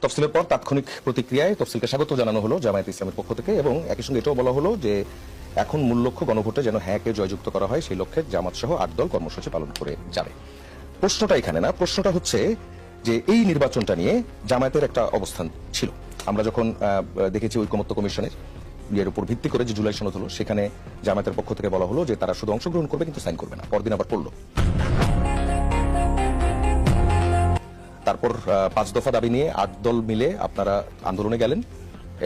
তফসিলের পর তাৎক্ষণিক প্রতিক্রিয়ায় তফসিলকে স্বাগত জানানো হলো জামায়াতে ইসলামের পক্ষ থেকে এবং একই সঙ্গে এটাও বলা হলো যে এখন মূল লক্ষ্য গণভোটে যেন হ্যাঁকে জয়যুক্ত করা হয় সেই লক্ষ্যে জামাত সহ 8 দল কর্মসূচি পালন করে যাবে। প্রশ্নটা এখানে না, প্রশ্নটা হচ্ছে যে এই নির্বাচনটা নিয়ে জামায়াতের একটা অবস্থান ছিল। আমরা যখন দেখেছি ঐকমত্য কমিশনের এর উপর ভিত্তি করে যে জুলাই সনদ হলো সেখানে জামায়াতের পক্ষ থেকে বলা হলো যে তারা শুধু অংশগ্রহণ করবে কিন্তু সাইন করবে না। পরদিন আবার পড়লো। তারপর 5 দফা দাবি নিয়ে 8 দল মিলে আপনারা আন্দোলনে গেলেন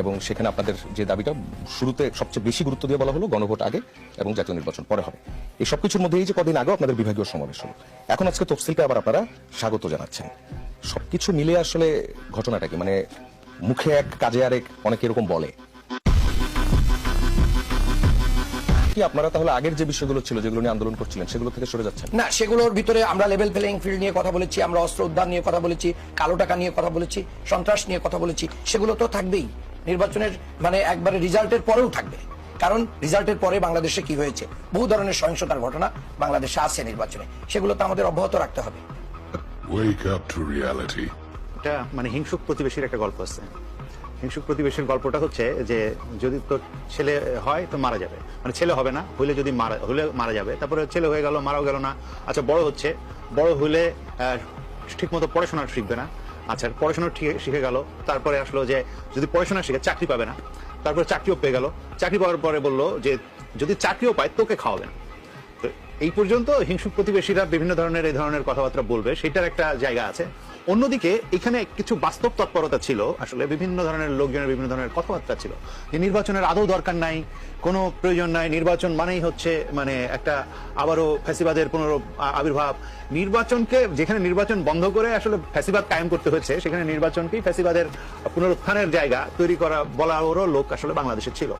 এবং সেখানে আপনাদের যে দাবিটা শুরুতে সবচেয়ে বেশি গুরুত্ব দিয়ে বলা হলো গণভোট আগে এবং জাতীয় নির্বাচন পরে হবে। এই সবকিছুর মধ্যে এই যে কদিন আগে আপনাদের বিভাগীয় সমাবেশ হলো, এখন আজকে তফসিলকে আবার আপনারা স্বাগত জানাচ্ছেন। সবকিছু মিলে আসলে ঘটনাটা কি, মানে মুখে এক কাজে আরেক, অনেকে এরকম বলে কি আপনারা তাহলে আগের যে বিষয়গুলো ছিল যেগুলো নিয়ে আন্দোলন করছিলেন সেগুলো থেকে সরে যাচ্ছেন? না, সেগুলোর ভিতরে আমরা লেভেল প্লেইং ফিল্ড নিয়ে কথা বলেছি, আমরা অস্ত্র উদ্ধার নিয়ে কথা বলেছি, কালো টাকা নিয়ে কথা বলেছি, সন্ত্রাস নিয়ে কথা বলেছি। সেগুলো তো থাকবেই নির্বাচনের, মানে একবারে রিজাল্টের পরেও থাকবে। কারণ রিজাল্টের পরে বাংলাদেশে কি হয়েছে, বহু ধরনের সহিংসতার ঘটনা বাংলাদেশে আছে নির্বাচনে, সেগুলো তো আমাদের অব্যাহত রাখতে হবে। Wake up to reality. এটা মানে হিংসুক প্রতিবেশীর একটা গল্প আছে। হিংসুক প্রতিবেশীর গল্পটা হচ্ছে যে যদি তোর ছেলে হয় তো মারা যাবে, মানে ছেলে হবে না, হইলে যদি হলে মারা যাবে, তারপরে ছেলে হয়ে গেল, মারাও গেল না। আচ্ছা, বড় হচ্ছে, বড় হইলে ঠিক মতো পড়াশোনা শিখবে না। আচ্ছা, পড়াশোনা শিখে গেল, তারপরে আসলো যে যদি পড়াশোনা শিখে চাকরি পাবে না, তারপরে চাকরিও পেয়ে গেল। চাকরি পাওয়ার পরে বললো যে যদি চাকরিও পায় তোকে খাওয়াবে না। তো এই পর্যন্ত হিংসুক প্রতিবেশীরা বিভিন্ন ধরনের এই ধরনের কথাবার্তা বলবে, সেটার একটা জায়গা আছে। অন্যদিকে এখানে কিছু বাস্তব তৎপরতা ছিল, আসলে বিভিন্ন ধরনের লোকজনের বিভিন্ন ধরনের কথাবার্তা ছিল যে নির্বাচনের আদৌ দরকার নাই, কোনো প্রয়োজন নাই, নির্বাচন মানেই হচ্ছে মানে একটা আবারও ফ্যাসিবাদের আবির্ভাব। নির্বাচনকে যেখানে নির্বাচন বন্ধ করে আসলে ফ্যাসিবাদ কায়েম করতে হয়েছে, সেখানে নির্বাচনকেই ফ্যাসিবাদের পুনরুত্থানের জায়গা তৈরি করা বলারও লোক আসলে বাংলাদেশে ছিল।